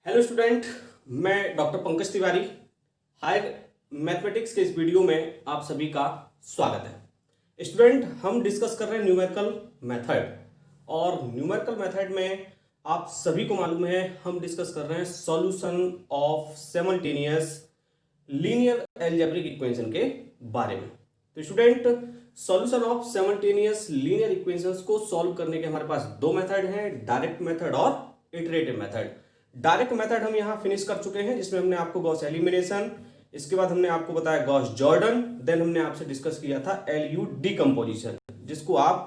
Hello student, मैं doctor Pankaj Tiwari. Higher mathematics के इस वीडियो में आप सभी का स्वागत है। स्टूडेंट, हम डिस्कस कर रहे हैं न्यूमेरिकल मेथड, और न्यूमेरिकल मेथड में आप सभी को मालूम है हम डिस्कस कर रहे हैं solution of simultaneous linear algebraic equation के बारे में। तो student, solution of simultaneous linear equations को सॉल्व करने के हमारे पास दो मेथड हैं, डायरेक्ट मेथड और इटरेटिव मेथड। डायरेक्ट मेथड हम यहां फिनिश कर चुके हैं, जिसमें हमने आपको गॉस एलिमिनेशन, इसके बाद हमने आपको बताया गॉस जॉर्डन, देन हमने आपसे डिस्कस किया था एलयू डीकंपोजिशन, जिसको आप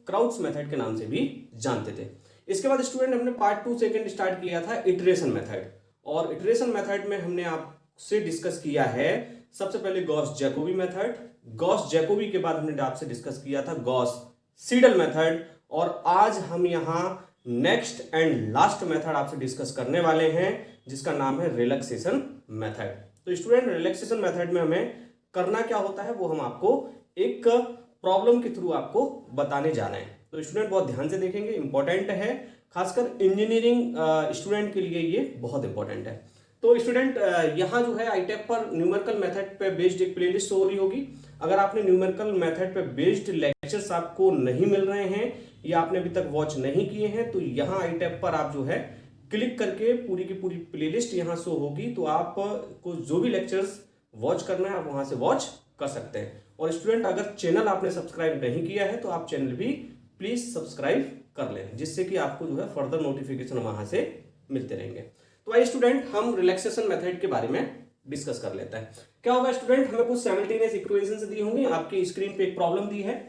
क्राउच मेथड के नाम से भी जानते थे। इसके बाद स्टूडेंट हमने पार्ट 2 सेकंड स्टार्ट किया था इटरेशन मेथड, और इटरेशन मेथड में हमने आपसे डिस्कस किया है सबसे पहले Gauss Jacobi method, Gauss Jacobi के बाद हमने आपसे डिस्कस किया था गॉस सीडल मेथड, और आज हम यहां नेक्स्ट एंड लास्ट मेथड आपसे डिस्कस करने वाले हैं, जिसका नाम है रिलैक्सेशन मेथड। तो स्टूडेंट, रिलैक्सेशन मेथड में हमें करना क्या होता है वो हम आपको एक प्रॉब्लम के थ्रू आपको बताने जा रहे हैं। तो स्टूडेंट बहुत ध्यान से देखेंगे, इंपॉर्टेंट है, खासकर इंजीनियरिंग स्टूडेंट के लिए ये बहुत इंपॉर्टेंट है। तो स्टूडेंट, यहाँ जो है आईटेप पर न्यूमेरिकल मेथड पे बेस्ड एक प्लेलिस्ट हो रही होगी। अगर आपने न्यूमेरिकल मेथड पे बेस्ड लेक्चर्स आपको नहीं मिल रहे हैं या आपने अभी तक वॉच नहीं किए हैं, तो यहाँ आईटेप पर आप जो है क्लिक करके पूरी की पूरी प्लेलिस्ट यहाँ शो होगी, तो आपको जो भी लेक्चर्स वॉच करना है आप वहां से वॉच कर सकते हैं। और स्टूडेंट, अगर चैनल आपने सब्सक्राइब नहीं किया है तो आप चैनल भी प्लीज सब्सक्राइब कर लें, जिससे कि आपको जो है फर्दर नोटिफिकेशन वहां से मिलते रहेंगे। तो आइए स्टूडेंट, हम रिलैक्सेशन मेथड के बारे में डिस्कस कर लेते हैं। क्या होगा स्टूडेंट, हमें कुछ सिमल्टेनियस इक्वेशंस दी होंगी, आपकी स्क्रीन पे एक प्रॉब्लम दी है,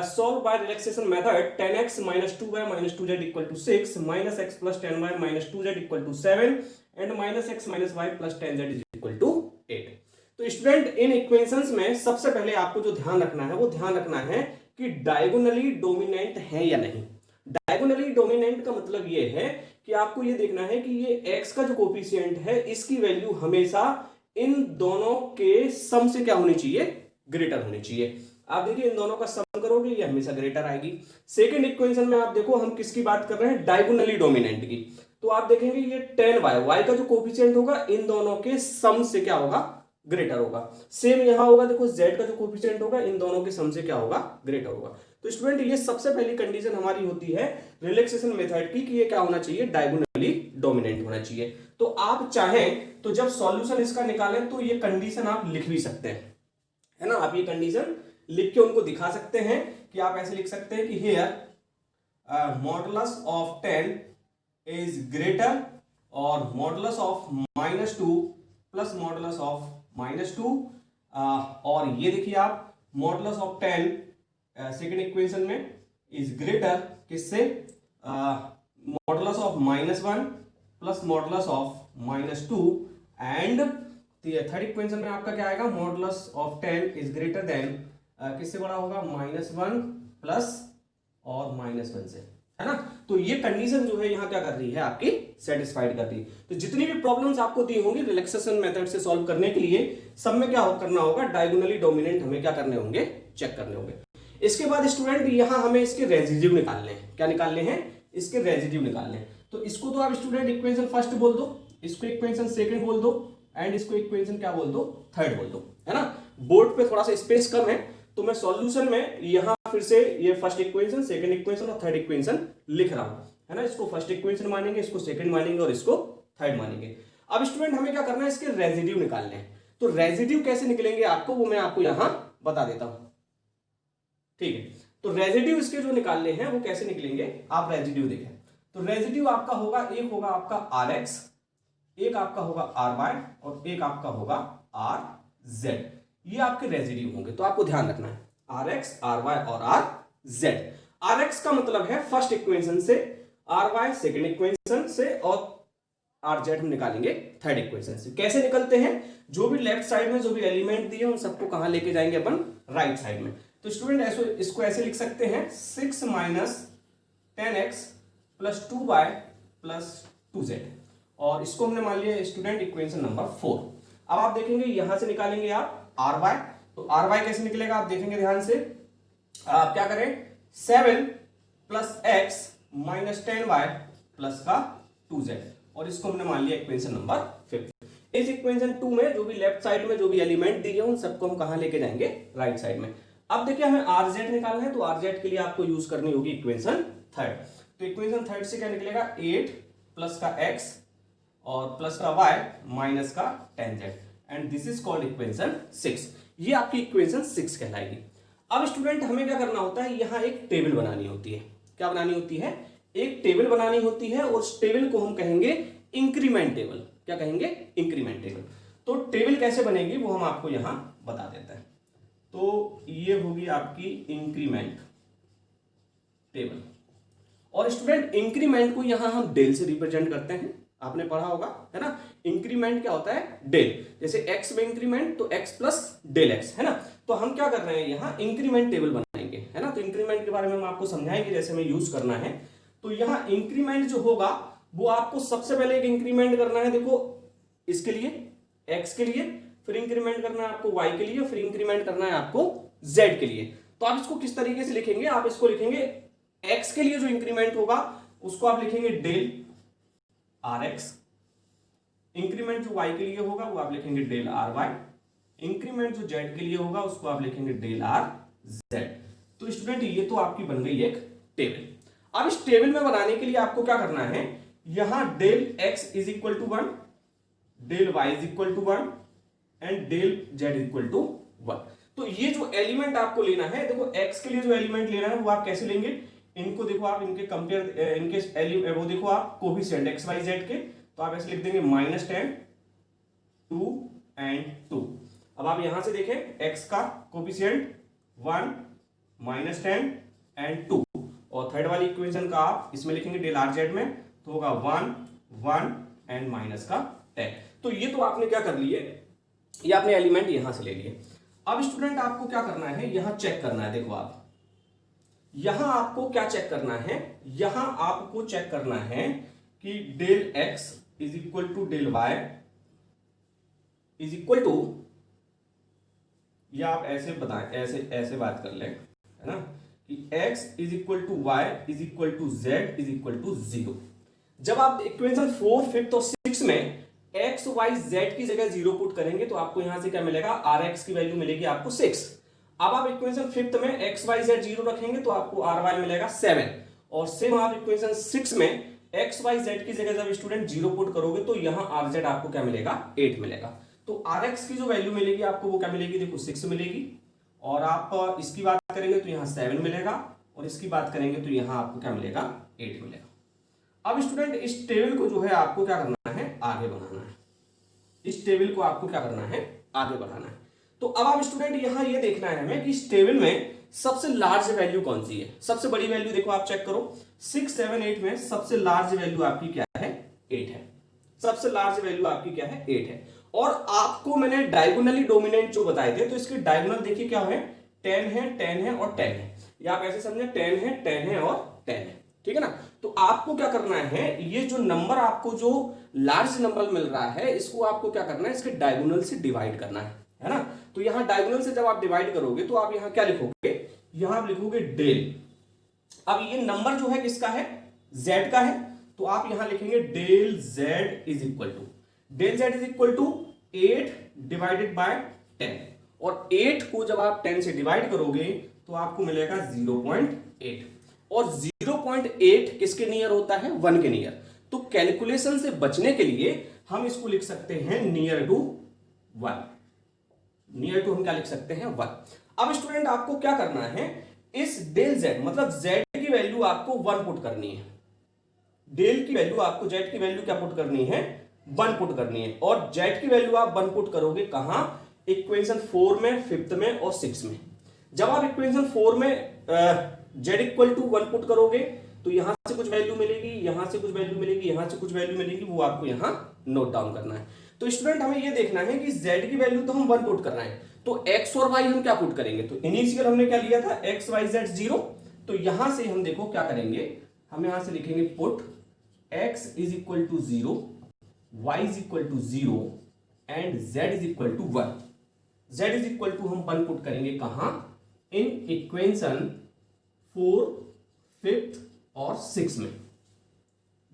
solve by relaxation method 10x minus 2y minus 2z equal to 6 minus x plus 10y minus 2z equal to 7 and minus x minus y plus 10z is equal to 8। तो student, इन equations में सबसे पहले आपको जो ध्यान रखना है वो ध्यान रखना है कि डायगोनली डोमिनेंट है या नहीं। डायगोनली डोमिनेंट का मतलब ये है कि आपको ये देखना है कि ये x का जो कोफिशिएंट है इसकी वैल्यू हमेशा इन दोनों के सम से क्या होनी चाहिए, ग्रेटर होनी चाहिए। आप देखिए, इन दोनों का सम करोगे ये हमेशा ग्रेटर आएगी। सेकंड इक्वेशन में आप देखो हम किसकी बात कर रहे हैं, डायगोनली डोमिनेंट की। तो आप देखेंगे ये 10y, y का जो कोफिशिएंट होगा इन दोनों के सम से क्या होगा, ग्रेटर होगा। सेम यहां होगा, देखो z का जो कोफिशिएंट होगा इन दोनों के सम से क्या होगा, ग्रेटर होगा। तो स्टूडेंट, ये सबसे पहली कंडीशन हमारी होती है रिलैक्सेशन मेथड की कि ये क्या होना चाहिए, डायगोनली डोमिनेंट होना चाहिए। तो आप चाहें तो जब सॉल्यूशन इसका निकालें तो ये कंडीशन आप लिख भी सकते हैं, है ना। आप ये कंडीशन लिख के उनको दिखा सकते हैं कि आप ऐसे लिख सकते हैं कि here modulus of 10 is greater और modulus of -2 plus modulus of -2, और ये देखिए आप मॉडुलस ऑफ 10 सेकेंड इक्वेशन में इज ग्रेटर किससे, modulus of -1 plus modulus of -2, and third equation में आपका क्या आएगा, modulus of 10 is greater than किससे बड़ा होगा, -1 प्लस और -1 से, है ना। तो ये कंडीशन जो है यहाँ क्या कर रही है, आपकी सेटिस्फाइड कर रही है। तो जितनी भी प्रॉब्लम्स आपको दी होंगी रिलैक्सेशन मेथड से सॉल्व करने के लिए, सब में क्या करना होगा, डायगोनली डोमिनेंट हमें क्या करने होंगे, चेक करने होंगे। इसके बाद स्टूडेंट यहाँ हमें इसके रेजिड्यू निकालने हैं। क्या निकालने हैं, इसके रेजिड्यू निकालने हैं। तो इसको तो आप स्टूडेंट इक्वेशन फर्स्ट बोल दो, इसको इक्वेशन सेकंड बोल दो, एंड इसको इक्वेशन क्या बोल दो, थर्ड बोल दो, है ना। बोर्ड पे थोड़ा सा स्पेस कम है तो मैं सॉल्यूशन में यहां फिर से ये फर्स्ट इक्वेशन, सेकंड इक्वेशन और थर्ड इक्वेशन लिख रहा हूं, है ना। इसको फर्स्ट इक्वेशन मानेंगे, इसको सेकंड मानेंगे और इसको थर्ड मानेंगे। अब स्टूडेंट हमें क्या करना है, इसके रेजिड्यू निकालने हैं। तो रेजिड्यू कैसे निकलेंगे आपको वो मैं आपको यहां बता देता हूं, ठीक है। तो रेजिड्यू इसके जो निकालने हैं वो कैसे निकलेंगे, आप रेजिड्यू देखें। तो रेजिड्यू आपका होगा, एक होगा आपका Rx, एक आपका होगा Ry और एक आपका होगा Rz। ये आपके रेजिड्यू होंगे, तो आपको ध्यान रखना है Rx, Ry और Rz। Rx का मतलब है फर्स्ट इक्वेशन से, Ry सेकंड इक्वेशन से और Rz हम निकालेंगे थर्ड इक्वेशन से। कैसे निकलते हैं, जो भी लेफ्ट साइड में जो भी एलिमेंट दिए उन सबको कहां लेके जाएंगे अपन, राइट साइड में। तो स्टूडेंट ऐसे इसको ऐसे लिख सकते हैं 6 minus 10x plus 2y plus 2z, और इसको हमने मान लिया स्टूडेंट इक्वेशन नंबर 4। अब आप देखेंगे यहां से निकालेंगे आप Ry, तो Ry कैसे निकलेगा आप देखेंगे ध्यान से। आप क्या करें, 7 plus x minus 10y plus का 2z, और इसको हमने मान लिया इक्वेशन नंबर 5। इस इक्वेशन 2 में जो भी लेफ्ट साइड में जो भी एलिमेंट दिए उन सबको हम कहां लेके जाएंगे, राइट साइड में। अब देखिए हमें RZ निकालना है, तो RZ के लिए आपको यूज करनी होगी इक्वेशन 3। तो इक्वेशन 3 से क्या निकलेगा, 8 प्लस का x और प्लस का y माइनस का tan z, and this is called equation 6। ये आपकी इक्वेशन 6 कहलाएगी। अब स्टूडेंट हमें क्या करना होता है, यहाँ एक टेबल बनानी होती है। क्या बनानी होती है, एक टेबल बनानी होती है, और उस टेबल को हम कहेंगे इंक्रीमेंट टेबल। क्या कहेंगे, इंक्रीमेंट टेबल। तो टेबल कैसे बनेगी वो हम आपको यहां बता देते हैं। तो ये होगी आपकी इंक्रीमेंट टेबल, और स्टूडेंट इंक्रीमेंट को यहां हम डेल से रिप्रेजेंट करते हैं, आपने पढ़ा होगा, है ना। इंक्रीमेंट क्या होता है, डेल। जैसे x में इंक्रीमेंट तो x प्लस डेल x, है ना। तो हम क्या कर रहे हैं, यहाँ इंक्रीमेंट टेबल बनाएंगे, है ना। तो इंक्रीमेंट के बारे में हम आपको समझाएंगे जैसे हमें यूज करना है। तो यहाँ इंक्रीमेंट जो होगा वो आपको सबसे पहले एक इंक्रीमेंट करना है, देखो इसके लिए, x के लिए, फिर इंक्रीमेंट करना है आपको y के लिए, फिर इंक्रीमेंट करना है आपको z के लिए। तो आप इसको किस तरीके से लिखेंगे, आप इसको लिखेंगे x के लिए जो इंक्रीमेंट होगा उसको आप लिखेंगे डेल rx, इंक्रीमेंट जो y के लिए होगा वो आप लिखेंगे डेल ry, इंक्रीमेंट जो z के लिए होगा उसको आप लिखेंगे डेल rz। तो स्टूडेंट ये तो आपकी बन गई एक टेबल। अब इस टेबल में बनाने के लिए आपको क्या करना है, यहां del x is equal to 1, del y is equal to 1 and del z equal to 1। तो ये जो एलिमेंट आपको लेना है, देखो x के लिए जो एलिमेंट लेना है वो आप कैसे लेंगे, इनको देखो आप, इनके कंपेयर, इनके वो देखो आप कोफिशिएंट x y z के, तो आप ऐसे लिख देंगे -10, 2 एंड 2। अब आप यहां से देखें x का कोफिशिएंट 1, -10 एंड 2, और थर्ड वाली इक्वेशन का आप इसमें लिखेंगे डेल rz में, तो होगा 1, 1 एंड माइनस का 10। तो ये तो आपने क्या कर लिए, ये आपने एलिमेंट यहां से ले लिए। अब स्टूडेंट आपको क्या करना है, यहां चेक करना है, देखो आप यहां आपको क्या चेक करना है, यहां आपको चेक करना है कि del x is equal to del y is equal to, या आप ऐसे बताएं, ऐसे बात कर लें, है ना, कि x is equal to y is equal to z is equal to 0। जब आप इक्वेशन 4, 5 और 6 में x, y, z की जगह 0 पुट करेंगे तो आपको यहां से क्या मिलेगा, rx की वैल्यू मिलेगी आपको 6। अब आप इक्वेशन 5 में x, y, z 0 रखेंगे तो आपको ry मिलेगा 7, और सेम आप इक्वेशन 6 में x, y, z की जगह जब स्टूडेंट 0 पुट करोगे तो यहां rz आपको क्या मिलेगा, 8 मिलेगा। तो rx की जो वैल्यू मिलेगी आपको वो क्या मिलेगी, देखो 6 मिलेगी, और आप इसकी बात करेंगे तो यहाँ 7 मिलेगा, और इसकी बात करेंगे तो यहाँ आपको क्या मिलेगा, 8 मिलेगा। अब स्टूडेंट इस टेबल को जो है आपको क्या करना है, आगे बढ़ाना है। इस टेबल को आपको क्या करना है, आगे बढ़ाना है। तो अब आप स्टूडेंट यहाँ ये देखना है हमें कि इस टेबल में सबसे लार्ज वैल्यू कौन सी है, सबसे बड़ी वैल्यू देखो आप चेक करो, 6, 7, 8 में सबसे लार्ज वैल्यू आपकी क्या है, 8 है। सबसे लार्ज वैल्यू आपकी क्या है, 8 है। और आपको मैंने डायगोनली डोमिनेंट जो बताए थे, तो इसके डायगोनल देखिए क्या है, 10 है, 10 है और 10 है, या आप ऐसे समझे 10 है, 10 है और 10 है, ठीक है ना। तो आपको क्या करना है, ये जो नंबर आपको जो लार्ज नंबर मिल रहा है इसको आपको क्या करना है, इसके डायगोनल से डिवाइड करना है ना। तो यहां डायगोनल से जब आप डिवाइड करोगे तो आप यहां क्या लिखोगे, यहां आप लिखोगे डेल। अब ये नंबर जो है किसका है, z का है, तो आप यहां लिखेंगे del z is equal to, del z is equal to 8 divided by 10, और 8 को जब आप 10 से डिवाइड करोगे तो आपको मिलेगा 0.8, और 0.8 किसके नियर होता है, 1 के नियर। तो कैलकुलेशन से बचने के लिए हम इसको लिख सकते हैं नियर टू 1, नियर टू हम क्या लिख सकते हैं, 1। अब स्टूडेंट आपको क्या करना है, इस डेल z मतलब z की वैल्यू आपको 1 पुट करनी है, डेल की वैल्यू आपको z की वैल्यू क्या पुट करनी है, 1 पुट करनी है, और z की वैल्यू आप 1 पुट करोगे कहां, इक्वेशन 4 में, 5 में और 6 में। जब आप इक्वेशन 4 में z इक्वल टू 1 पुट करोगे तो यहां से कुछ वैल्यू मिलेगी, यहां से कुछ वैल्यू मिलेगी, यहां से कुछ वैल्यू मिलेगी, वो आपको यहां नोट डाउन करना है। तो स्टूडेंट हमें ये देखना है कि z की वैल्यू तो हम 1 पुट कर रहे हैं, तो x और y हम क्या पुट करेंगे, तो इनिशियल हमने क्या लिया था, x, y, z 0, तो यहां से हम देखो क्या करेंगे, हम यहां से लिखेंगे put x is equal to 0, y is equal to 0 and z is equal to 1। z is equal to हम 1 पुट करेंगे कहां, इन इक्वेशन 4, 5 और 6 में।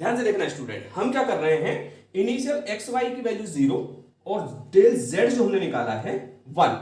ध्यान से देखना स्टूडेंट, हम क्या कर रहे हैं, इनिशियल एक्स वाई की वैल्यू 0 और डेल जेड जो हमने निकाला है 1।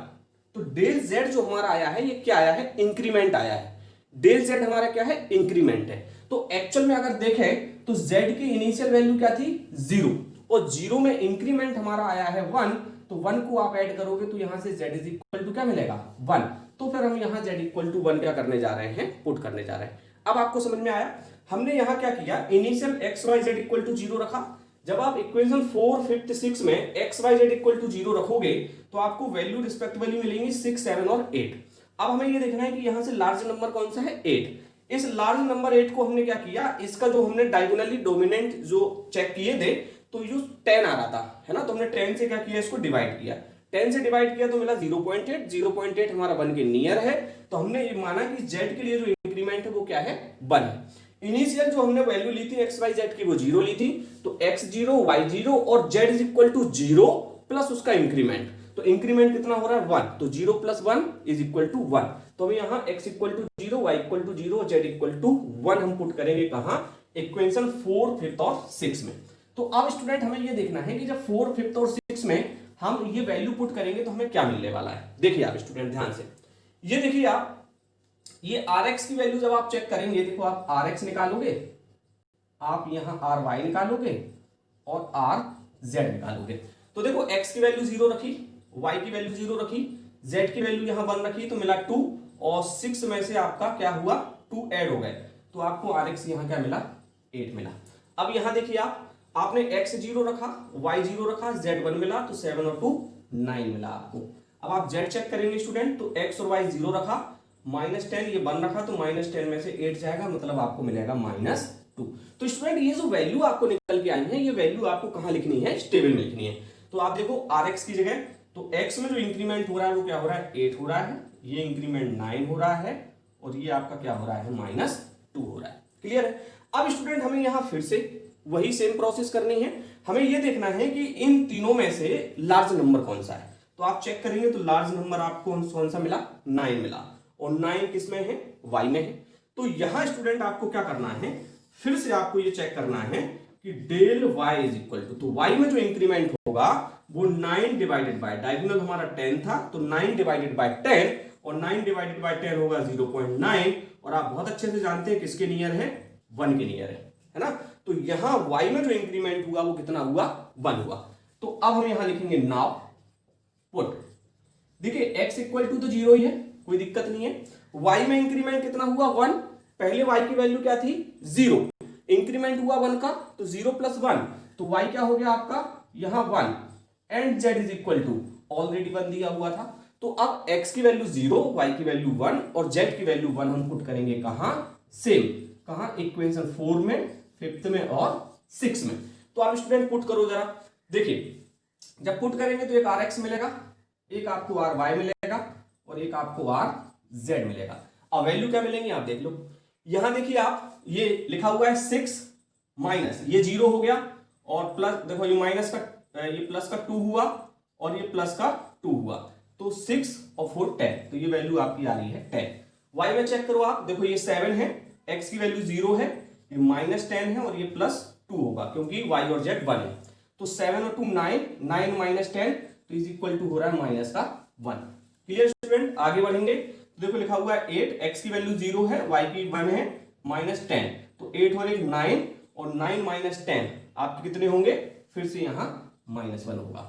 तो डेल जेड जो हमारा आया है ये क्या आया है, इंक्रीमेंट आया है। डेल जेड हमारा क्या है, इंक्रीमेंट है। तो एक्चुअल में अगर देखें तो जेड की इनिशियल वैल्यू क्या थी 0 और 0 में इंक्रीमेंट हमारा आया है 1। तो 1 को आप ऐड करोगे तो यहां से z इज इक्वल टू क्या मिलेगा 1। तो फिर हम यहां z इक्वल टू 1 क्या करने जा रहे हैं, पुट करने जा रहे हैं। अब आपको समझ में आया, हमने यहां क्या किया, initial x y z equal to 0 रखा। जब आप इक्वेशन 4, 5, 6 में x y z equal to 0 रखोगे तो आपको वैल्यू रिस्पेक्टिवली मिलेंगी 6, 7 और 8। अब हमें ये देखना है कि यहां से लार्ज नंबर कौन सा है, 8। इस लार्ज नंबर 8 को हमने क्या किया, इसका जो हमने डायगोनली डोमिनेंट जो चेक किए थे तो ये 10 आ रहा था, है ना। तो हमने 10 से क्या किया, इसको डिवाइड किया। 10 से डिवाइड किया तो मिला 0.8। 0.8 हमारा 1 के नियर है। तो हमने ये माना कि z के लिए जो इंक्रीमेंट है वो क्या है, 1 है। इनिशियल जो हमने वैल्यू ली थी एक्स वाई जेड की वो 0 ली थी। तो x0 y0 और z is equal to 0 plus उसका इंक्रीमेंट। तो इंक्रीमेंट कितना हो रहा है 1। तो 0 प्लस 1 इज इक्वल टू 1। तो हम यहाँ x equal to 0, y equal to 0, z equal to 1 हम पुट करेंगे कहां, इक्वेशन 4, 5 और 6 में। तो अब स्टूडेंट हमें ये देखना है कि जब 4, 5 और 6 में हम ये वैल्यू पुट करेंगे तो हमें क्या मिलने वाला है। देखिए आप स्टूडेंट ध्यान से, ये देखिए आप, ये Rx की वैल्यू जब आप चेक करेंगे, देखो आप Rx निकालोगे, आप यहां Ry निकालोगे और Rz निकालोगे। तो देखो x की वैल्यू 0 रखी, y की वैल्यू 0 रखी, z की वैल्यू यहां 1 रखी, तो मिला 2 और 6 में से आपका क्या हुआ, 2 ऐड हो गए। तो आपको Rx यहां क्या मिला, 8 मिला। अब यहां देखिए आपने x 0 रखा, y 0 रखा, z 1 मिला, तो 7 और 2 9 मिला आपको। अब आप z चेक करेंगे स्टूडेंट, तो x और y 0 रखा, -10 ये 1 रखा, तो -10 में से 8 जाएगा, मतलब आपको मिलेगा -2। तो स्टूडेंट ये जो वैल्यू आपको निकल के आई है, ये वैल्यू आपको कहां लिखनी है, टेबल में लिखनी है। तो आप देखो Rx की जगह, तो x में जो इंक्रीमेंट हो रहा है वो क्या हो रहा है, 8 हो रहा है, ये इंक्रीमेंट 9 हो रहा है और ये आपका क्या हो रहा है, -2 हो रहा है। क्लियर है। अब स्टूडेंट हमें यहां फिर से वही सेम प्रोसेस करनी है। हमें यह देखना है कि इन तीनों में से लार्ज नंबर कौन सा है। तो आप चेक करेंगे तो लार्ज नंबर आपको कौन सा मिला, 9 मिला, और 9 किस में है, y में है। तो यहां स्टूडेंट आपको क्या करना है, फिर से आपको ये चेक करना है कि del y is equal to, तो y में जो इंक्रीमेंट होगा वो 9 डिवाइडेड बाय, डायगोनल हमारा 10 था, तो 9 डिवाइडेड बाय 10, और 9 डिवाइडेड बाय 10 होगा 0.9, और आप बहुत अच्छे से जानते हैं किसके नियर है, 1 के नियर है ना। तो यहां y में जो इंक्रीमेंट हुआ वो कितना हुआ, 1 हुआ। तो अब हम यहां लिखेंगे नाउ पुट। देखिए x इक्वल टू तो 0 ही है, कोई दिक्कत नहीं है। y में इंक्रीमेंट कितना हुआ, 1। पहले y की वैल्यू क्या थी, 0, इंक्रीमेंट हुआ 1 का, तो 0 प्लस 1, तो y क्या हो गया आपका यहां 1, and z is equal to already 1 दिया हुआ था। तो अब x की वैल्यू 0, y की वैल्यू 1 और z की वैल्यू 1 हम पुट करेंगे कहां, सेम कहां, इक्वेशन 4 में, 5th में और 6 में। तो आप स्टूडेंट पुट करो जरा, देखिए जब पुट करेंगे तो एक Rx मिलेगा, एक आपको Ry मिलेगा और एक आपको Rz मिलेगा। अब वैल्यू क्या मिलेंगी आप देख लो, यहां देखिए आप, ये लिखा हुआ है 6 माइनस ये 0 हो गया, और प्लस देखो ये माइनस का, ये प्लस का 2 हुआ और ये प्लस का 2 हुआ, तो 6 और 4 10, तो ये वैल्यू आपकी आ रही है 10। y में चेक करो आप, देखो ये 7 है, x की वैल्यू 0 है, ये -10 है और ये +2 होगा क्योंकि y और z 1 है। तो 7 और 2 9, 9 माइनस 10, तो इज इक्वल टू हो रहा है -1। क्लियर स्टूडेंट, आगे बढ़ेंगे तो देखो लिखा हुआ है 8, x की वैल्यू 0 है, y की 1 है, -10, तो 8 और 1 9, और 9 माइनस 10 आपके कितने होंगे, फिर से यहां -1 होगा।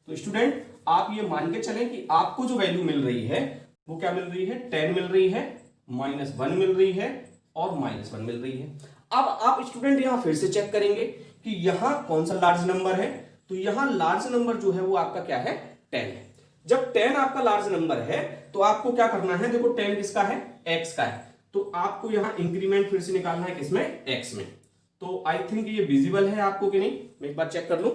तो स्टूडेंट आप ये मान के चलें कि आपको जो वैल्यू मिल रही है वो क्या मिल रही है, 10 मिल रही है, -1 मिल रही है और -1 मिल रही है। अब आप स्टूडेंट यहां फिर से चेक करेंगे कि यहां कौन सा लार्ज नंबर है, तो यहां लार्ज नंबर जो है वो आपका क्या है, 10 है। जब 10 आपका लार्ज नंबर है तो आपको क्या करना है, देखो 10 किसका है, x का है, तो आपको यहां इंक्रीमेंट फिर से निकालना है किसमें, x में। तो आई थिंक ये विजिबल है आपको कि नहीं, मैं एक बार चेक कर लूं।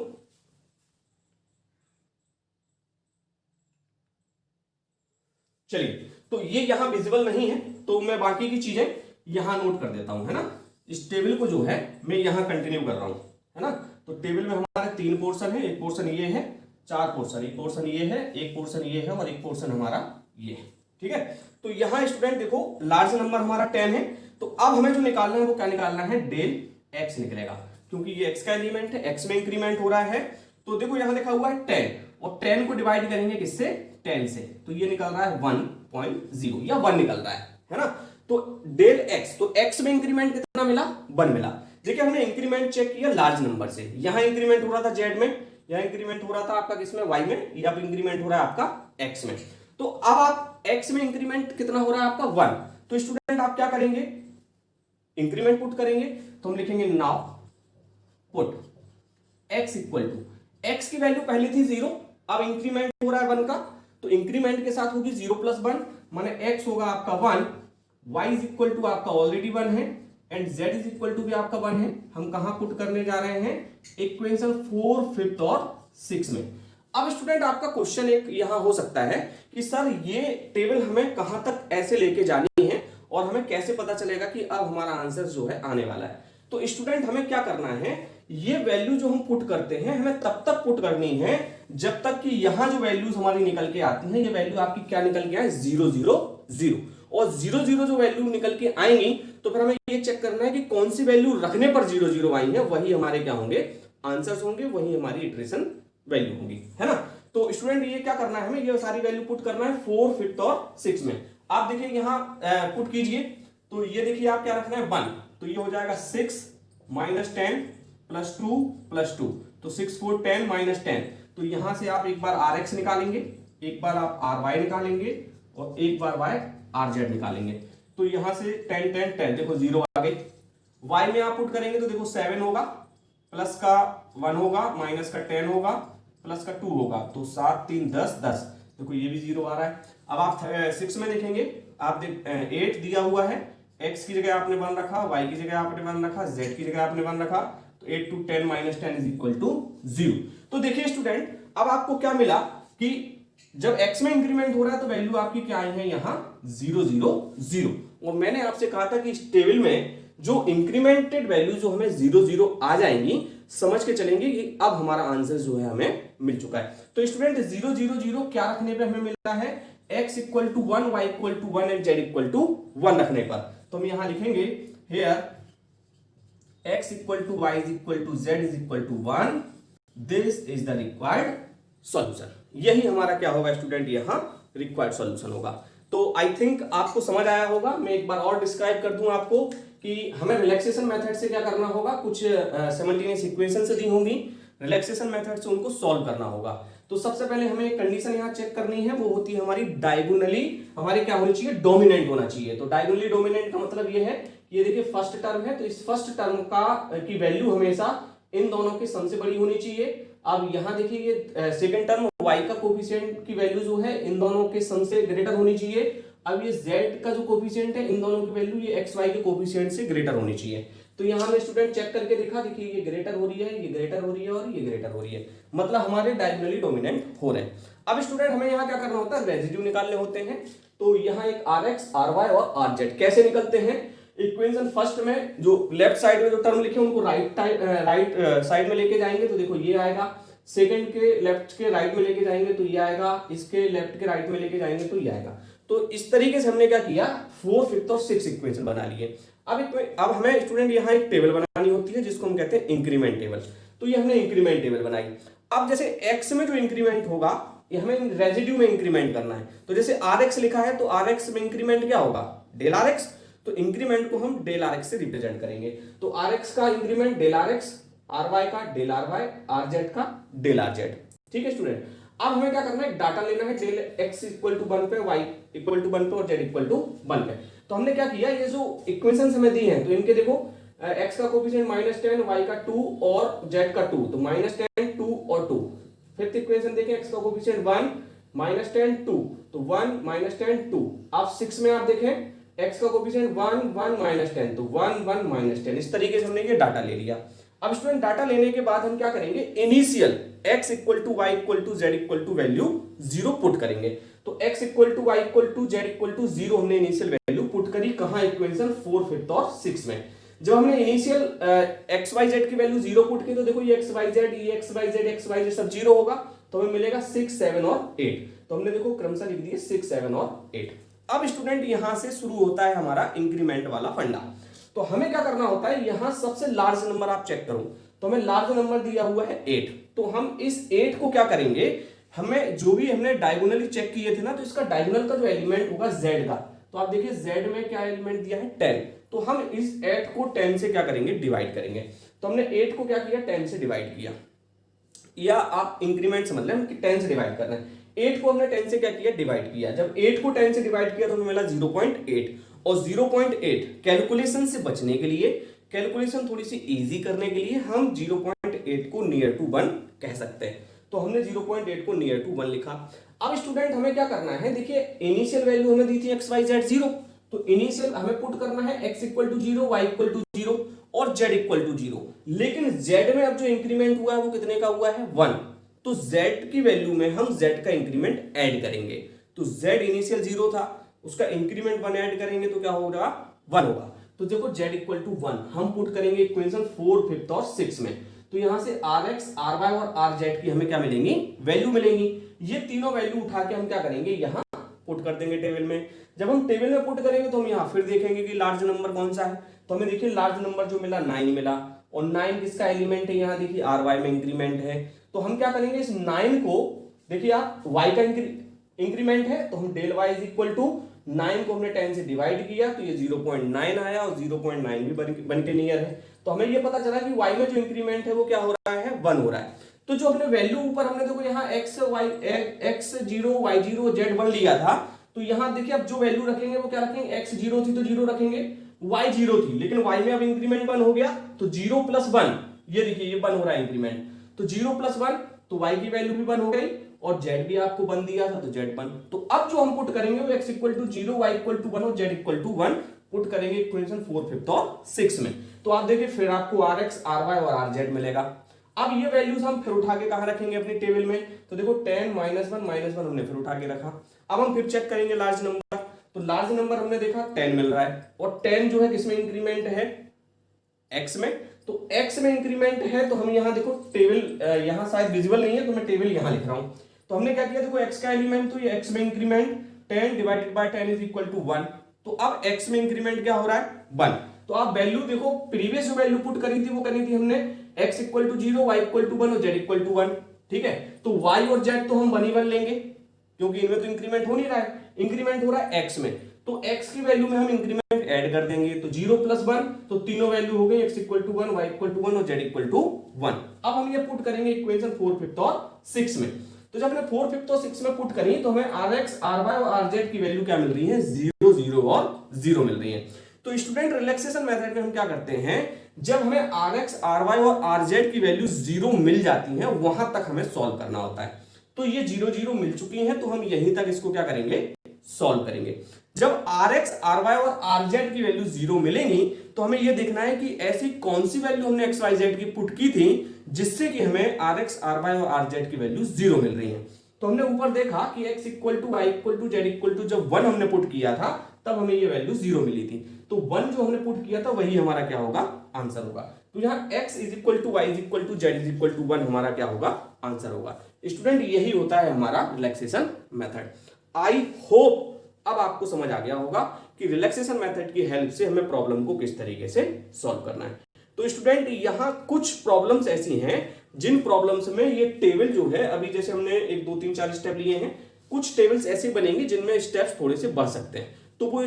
चलिए, तो ये यहां विजिबल नहीं है, तो मैं बाकी की चीजें यहां नोट कर देता हूं, है ना। इस टेबल को जो है मैं यहां कंटिन्यू कर रहा हूं, है ना। तो टेबल में हमारे 3 पोर्शन है, एक पोर्शन ये है, 4 पोर्शन, एक पोर्शन ये है, एक पोर्शन ये है और एक पोर्शन हमारा ये है, ठीक है। तो यहां स्टूडेंट देखो लार्ज नंबर हमारा 10 है, तो अब हमें जो निकालना है वो क्या निकालना है, डेल x निकलेगा। क्योंकि ये x का एलिमेंट है, x में इंक्रीमेंट हो रहा है। तो देखो यहां लिखा हुआ है 10 और 10 को डिवाइड करेंगे किससे, 10 से, तो ये निकल रहा है 1.0 या 1 निकल रहा है ना। तो डेल x, तो x में इंक्रीमेंट कितना मिला, 1 मिला। देखिए हमने इंक्रीमेंट चेक किया लार्ज नंबर से, यहां इंक्रीमेंट हो रहा था z में, यहां इंक्रीमेंट हो रहा था आपका किसमें, y में, या इंक्रीमेंट हो रहा है आपका x में। तो अब आप x में इंक्रीमेंट कितना हो रहा है आपका 1, तो स्टूडेंट आप क्या करेंगे, इंक्रीमेंट पुट करेंगे। तो हम लिखेंगे now put x equal to, x की वैल्यू पहले थी 0, अब इंक्रीमेंट हो रहा है 1 का, तो इंक्रीमेंट के साथ होगी 0 + 1, माने x होगा आपका 1, y इज इक्वल टू आपका ऑलरेडी 1 है, and z is equal to भी आपका 1 है। हम कहां पुट करने जा रहे हैं, इक्वेशन 4, 5th और 6 में। अब स्टूडेंट आपका क्वेश्चन एक यहां हो सकता है कि सर ये टेबल हमें कहां तक ऐसे लेके जानी है और हमें कैसे पता चलेगा कि अब हमारा आंसर जो है आने वाला है। तो स्टूडेंट हमें क्या करना है, ये वैल्यू जो हम पुट करते हैं हमें तब तक पुट करनी है जब तक कि यहां जो वैल्यूज हमारी निकल के आती हैं, ये वैल्यू आपकी क्या निकल के आए, 0 0 0, और 0 0 जो वैल्यू निकल के आएंगी तो फिर हमें ये चेक करना है कि कौन सी वैल्यू रखने पर 0 0 आई है, वही हमारे क्या होंगे, आंसर्स होंगे, वही हमारी इटरेशन वैल्यू होंगी, है ना। तो स्टूडेंट ये क्या करना है, हमें ये सारी वैल्यू पुट करना है 4, 5th और 6 में। आप देखिए यहां पुट कीजिए, तो ये देखिए आप क्या रखना है 1, तो ये हो जाएगा 6 - 10 + 2 + 2, तो 6 4 10 - 10। तो यहां से आप एक बार rx निकालेंगे, एक बार आप ry निकालेंगे और एक बार rz निकालेंगे। तो यहां से 10 10 10, देखो 0 आ गई। y में आप पुट करेंगे तो देखो 7 होगा, प्लस का 1 होगा, माइनस का 10 होगा, प्लस का 2 होगा, तो 7 3 10 10, देखो ये भी 0 आ रहा है। अब आप 6 में देखेंगे, आप 8 दिया हुआ है, x की जगह आपने 1 रखा, y की जगह आपने 1 रखा, z की जगह आपने 1 रखा, तो 8 × 10 - 10 = 0। तो देखिए स्टूडेंट अब आपको क्या मिला कि जब x में इंक्रीमेंट हो रहा है तो वैल्यू आपकी क्या आई है यहाँ 0 0 0, और मैंने आपसे कहा था कि इस टेबल में जो इंक्रीमेंटेड वैल्यू जो हमें 0 0 आ जाएंगी, समझ के चलेंगे कि अब हमारा आंसर जो है हमें मिल चुका है। तो स्टूडेंट 0 0 0 क्या रखने पे हमें मिलता है, x = 1, y = 1 एंड z = 1 रखने पर। तो हम यहां लिखेंगे here x = y = z = 1, this is the required solution. यही हमारा क्या होगा स्टूडेंट, यहां रिक्वायर्ड सॉल्यूशन होगा। तो आई थिंक आपको समझ आया होगा। मैं एक बार और डिस्क्राइब कर दूं आपको कि हमें रिलैक्सेशन मेथड से क्या करना होगा, कुछ सिमल्टेनियस इक्वेशन दी होंगी, रिलैक्सेशन मेथड से उनको सॉल्व करना होगा। तो सबसे पहले हमें एक कंडीशन यहाँ चेक करनी है, वो होती है हमारी डायगोनली हमारी क्या होनी चाहिए, डोमिनेंट होना चाहिए। तो डायगोनली डोमिनेंट का मतलब ये है, ये देखिए फर्स्ट टर्म है, तो इस फर्स्ट टर्म की वैल्यू हमेशा इन दोनों की सम से बड़ी होनी चाहिए। अब यहाँ देखिए ये सेकंड टर्म y का कोफिशिएंट की वैल्यू जो है इन दोनों के सम से ग्रेटर होनी चाहिए। अब ये z का जो कोफिशिएंट है इन दोनों की वैल्यू ये xy के कोफिशिएंट से ग्रेटर होनी चाहिए। तो यहाँ में स्टूडेंट चेक करके देखा, देखिए ये ग्रेटर हो रही है, ये ग्रेटर हो रही है और ये ग्रेटर हो रही है, मतलब हमारे डायगोनली डोमिनेंट हो रहे हैं। अब स्टूडेंट हमें यहाँ क्या करना होता है, रेजिड्यू निकालने होते हैं। तो यहाँ एक rx, ry और rz कैसे निकलते हैं, इक्वेशन फर्स्ट में जो लेफ्ट साइड में जो टर्म लिखे उनको राइट साइड में लेके जाएंगे, तो देखो ये आएगा, सेकंड के लेफ्ट के राइट में लेके जाएंगे तो ये आएगा, इसके लेफ्ट के राइट में लेके जाएंगे तो ये आएगा। तो इस तरीके से हमने क्या किया, 4, 5th और 6 इक्वेशन बना लिए। अब हमें स्टूडेंट यहाँ एक टेबल बनानी होती है जिसको हम कहते हैं इंक्रीमेंट टेबल। तो ये हमने इंक्रीमेंट टेबल बनाई। अब जैसे x में जो इंक्रीमेंट होगा ये हमें रेजिड्यू में इंक्रीमेंट करना है। तो जैसे rx लिखा है तो rx में इंक्रीमेंट क्या होगा, डेल rx, तो इंक्रीमेंट को हम डेल rx से रिप्रेजेंट करेंगे। तो rx का इंक्रीमेंट डेल rx, ry का डेल ry, rz का डेल rz। ठीक है स्टूडेंट, अब हमें क्या करना है, डाटा लेना है, डेल x = 1 पे, y = 1 पे और z = 1 पे। तो हमने क्या किया, ये जो इक्वेशंस हमें दी हैं तो इनके देखो x का कोफिशिएंट -10, y का 2 और z का 2, तो -10 2 और 2। फिफ्थ इक्वेशन देखें, x का कोफिशिएंट 1 -10 2, तो 1 -10 2। अब 6 में आप देखें x का कोफिशिएंट 1 1 -10, तो 1 1 -10। इस तरीके से हमने ये डाटा ले लिया। अब स्टूडेंट डाटा लेने के बाद हम क्या करेंगे, initial x = y = z = value 0 put करेंगे। तो x = y = z = 0 हमने इनिशियल वैल्यू पुट करी, कहां, इक्वेशन 4, 5th और 6 में। जब हमने इनिशियल x y z की वैल्यू 0 पुट की तो देखो ये x y z सब 0 होगा, तो हमें मिलेगा 6 7 और 8। तो हमने देखो क्रमशः लिख दिए 6 7 और 8। अब स्टूडेंट यहां से शुरू होता है हमारा इंक्रीमेंट वाला फंडा। तो तो हमें क्या करना होता है, यहां सबसे लार्ज नंबर आप चेक करो, तो हमें लार्ज नंबर दिया हुआ है 8, तो हम इस 8 को क्या करेंगे, हमें जो भी हमने डायगोनली चेक किए थे ना, तो इसका डायगोनल का जो एलिमेंट होगा z का, तो आप देखिए z में क्या एलिमेंट दिया है 10, तो हम इस 8 को 10 से क्या करेंगे, डिवाइड करेंगे। तो हमने 8 को क्या किया, 10 से डिवाइड किया, या आप इंक्रीमेंट समझ लें कि 10 से डिवाइड करना है। 8 को हमने 10 से क्या किया, डिवाइड किया। जब 8 को 10 से डिवाइड किया तो हमें मिला 0.8, और 0.8 कैलकुलेशन से बचने के लिए, कैलकुलेशन थोड़ी सी इजी करने के लिए हम 0.8 को नियर टू 1 कह सकते हैं, तो हमने 0.8 को नियर टू 1 लिखा। अब स्टूडेंट हमें क्या करना है, देखिए इनिशियल वैल्यू हमें दी थी x y z 0, तो इनिशियल हमें पुट करना है x equal to 0, y equal to 0 और z इक्वल टू 0, लेकिन z में अब जो इंक्रीमेंट हुआ है वो कितने का हुआ है, 1, तो z की वैल्यू में हम z का इंक्रीमेंट ऐड करेंगे। तो z इनिशियल 0 था, उसका इंक्रीमेंट 1 ऐड करेंगे तो क्या होगा, 1 होगा। तो देखो z इक्वल टू 1 हम पुट करेंगे इक्वेशन 4, 5 और 6 में, तो यहां से rx, ry और rz की हमें क्या मिलेंगी, वैल्यू मिलेंगी। ये तीनों वैल्यू उठा के हम क्या करेंगे, यहां पुट कर देंगे टेबल में। जब हम टेबल में पुट करेंगे तो हम यहां फिर देखेंगे कि लार्ज नंबर कौन सा है, तो हमें देखिए लार्ज नंबर जो मिला 9 मिला, और 9 किसका एलिमेंट है, यहां देखिए ry में इंक्रीमेंट है, तो हम क्या करेंगे, इस 9 को देखिए आप y का इंक्रीमेंट है, तो हम del y is equal to 9 को हमने 10 से डिवाइड किया तो ये 0.9 आया, और 0.9 भी बन के नियर है, तो हमें ये पता चला कि y में जो इंक्रीमेंट है वो क्या हो रहा है, 1 हो रहा है। तो जो हमने वैल्यू ऊपर हमने देखो यहाँ x0 y0 z1 लिया था, तो यहाँ देखिए अब जो वैल्यू रखेंगे वो क्या रखेंगे, x0 थी तो 0 रखेंगे, y0 थी लेकिन y में अब इंक्रीमेंट 1 हो गया, तो 0 + 1, ये देखिए ये 1 हो रहा है इंक्रीमेंट, तो 0 + 1 तो y की वैल्यू भी 1 हो गई, और z भी आपको 1 दिया था तो z 1। तो अब जो हम पुट करेंगे वो x equal to 0, y equal to 1 और z इक्वल टू 1 पुट करेंगे इक्वेशन 4, 5 और 6 में, तो आप देखिए फिर आपको rx, ry और rz मिलेगा। अब ये वैल्यूज हम फिर उठा के कहां रखेंगे, अपनी टेबल में, तो देखो 10 -1 हमने फिर उठा के रखा। अब हम फिर चेक करेंगे लार्ज नंबर, तो लार्ज नंबर हमने देखा 10 मिल रहा है, और 10 जो है किसमें इंक्रीमेंट है, x में, तो x में इंक्रीमेंट है, तो हम यहाँ देखो टेबल यहाँ शायद विजिबल नहीं है तो मैं टेबल यहाँ लिख रहा हूँ। तो हमने क्या किया, देखो x का एलिमेंट, तो ये x में increment 10 divided by 10 is equal to 1, तो अब x में इंक्रीमेंट क्या हो रहा है, 1। तो आप वैल्यू देखो, प्रीवियस जो वैल्यू पुट करी थी वो करी थी हमने x equal to 0, y equal to 1 और z इक्वल टू 1, ठीक है। तो y और z तो हम 1 ही 1 लेंगे, क्योंकि इनमें तो इंक्रीमेंट हो नहीं रहा है, इंक्रीमेंट हो रहा है x में, तो x की वैल्यू में हम इंक्रीमेंट ऐड कर देंगे, तो 0 + 1 तो तीनों वैल्यू हो गई, x equal to 1, y equal to 1 और z इक्वल टू 1। अब हम ये पुट करेंगे इक्वेशन 4, 5 और 6 में, तो जब हमने 4, 5 और 6 में पुट करी तो हमें rx, ry और rz की वैल्यू क्या मिल रही है, 0, 0 और 0 मिल रही है। तो स्टूडेंट रिलैक्सेशन मेथड में हम क्या करते हैं, जब हमें rx, ry और rz की वैल्यू 0 मिल जाती है वहां तक हमें सॉल्व करना होता है। तो ये 0, 0 मिल चुकी हैं, तो हम यहीं तक इसको क्या करेंगे, सॉल्व करेंगे। जब rx, ry और rz की वैल्यू 0 मिलेंगी तो हमें यह देखना है कि ऐसी कौन सी वैल्यू हमने x, y, z की पुट की थी जिससे कि हमें rx, ry और rz की वैल्यू 0 मिल रही है। तो हमने ऊपर देखा कि x equal to, y equal to, z equal to जब 1 हमने पुट किया था तब हमें ये वैल्यू 0 मिली थी, तो 1 जो हमने पुट किया था वही हमारा क्या होगा, आंसर होगा। तो यहाँ x is equal to, y is equal to, z is equal to 1 हमारा क्या होगा, आंसर होगा। स्टूडेंट यही होता है हमारा रिलैक्सेशन मेथड। आई होप अब आपको समझ आ गया होगा कि रिलैक्सेशन मेथड की हेल्प से हमें प्रॉब्लम को किस तरीके से सॉल्व करना है। तो स्टूडेंट यहाँ कुछ प्रॉब्लम्स ऐसी हैं जिन प्रॉब्लम्स में ये टेबल जो है, अभी जैसे हमने 1, 2, 3, 4 स्टेप लिए हैं, कुछ टेबल्स ऐसे बनेंगे जिनमें स्टेप्स थोड़े से बढ़ सकते हैं। तो वो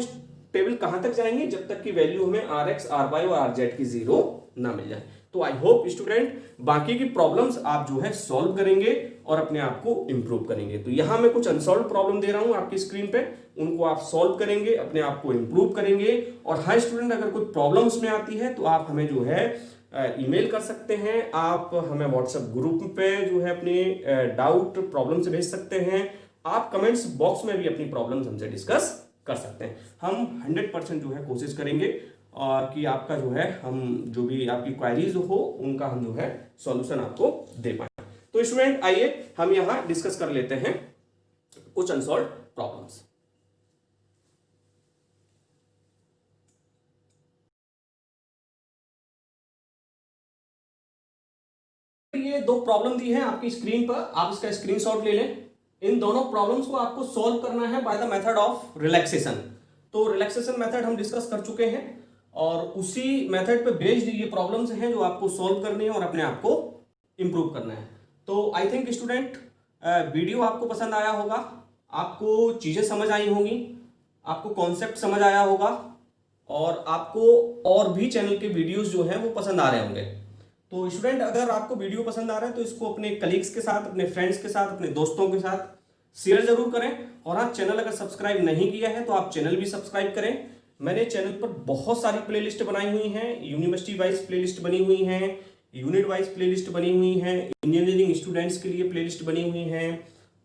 टेबल कहां तक जाएंगे, जब तक की वैल्यू हमें rx, ry और rz की 0 ना मिल जाए। तो आई होप स्टूडेंट बाकी की प्रॉब्लम्स आप जो है सॉल्व करेंगे और अपने आप को इंप्रूव करेंगे। तो यहां मैं कुछ अनसॉल्व प्रॉब्लम दे रहा हूं आपकी स्क्रीन पे, उनको आप सॉल्व करेंगे, अपने आप को इंप्रूव करेंगे। और हाँ स्टूडेंट, अगर कोई प्रॉब्लम्स में आती है तो आप हमें जो है ईमेल कर सकते हैं, आप हमें व्हाट्सएप ग्रुप पे जो है अपनी डाउट प्रॉब्लम से भेज सकते हैं, आप कमेंट्स बॉक्स में भी अपनी प्रॉब्लम्स हमसे डिस्कस कर सकते हैं। हम 100% जो है कोशिश करेंगे और कि आपका जो है, हम जो भी आपकी क्वायरीज हो उनका हम जो है सॉल्यूशन आपको दे पाए। तो स्टूडेंट आइए हम यहां डिस्कस कर लेते हैं कुछ अनसॉल्व प्रॉब्लम्स। ये दो प्रॉब्लम दी है आपकी स्क्रीन पर, आप इसका स्क्रीनशॉट ले लें। इन दोनों प्रॉब्लम्स को आपको सॉल्व करना है by the method of relaxation. तो रिलैक्सेशन मेथड हम डिस्कस कर चुके हैं। और उसी मेथड पे बेस्ड ये प्रॉब्लम्स हैं जो आपको सॉल्व करनी है और अपने आप को इम्प्रूव करना है। तो आई थिंक स्टूडेंट वीडियो आपको पसंद आया होगा, आपको चीज़ें समझ आई होंगी, आपको कॉन्सेप्ट समझ आया होगा और आपको और भी चैनल के वीडियोस जो हैं वो पसंद आ रहे होंगे। तो स्टूडेंट अगर आपको वीडियो पसंद आ रहा है तो इसको अपने कलीग्स के साथ, अपने फ्रेंड्स के साथ, अपने दोस्तों के साथ शेयर जरूर करें। और हाँ, चैनल अगर सब्सक्राइब नहीं किया है तो आप चैनल भी सब्सक्राइब करें। मैंने चैनल पर बहुत सारी प्लेलिस्ट बनाई हुई हैं, यूनिवर्सिटी वाइज प्लेलिस्ट बनी हुई हैं, यूनिट वाइज प्लेलिस्ट बनी हुई हैं, इंजीनियरिंग स्टूडेंट्स के लिए प्लेलिस्ट बनी हुई हैं,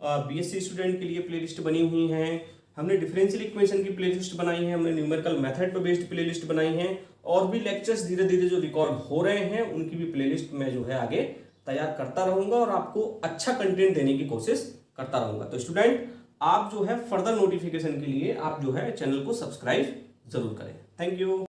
बीएससी स्टूडेंट के लिए प्लेलिस्ट बनी हुई हैं, हमने डिफरेंशियल इक्वेशन की प्लेलिस्ट बनाई है, हमने न्यूमेरिकल मेथड पर बेस्ड प्लेलिस्ट बनाई है और भी लेक्चर्स धीरे धीरे जो रिकॉर्ड हो रहे हैं उनकी भी प्लेलिस्ट मैं जो है आगे तैयार करता रहूंगा और आपको अच्छा कंटेंट देने की कोशिश करता रहूंगा। तो स्टूडेंट आप जो है फर्दर नोटिफिकेशन के लिए आप जो है चैनल को सब्सक्राइब जरूर करें। Thank you.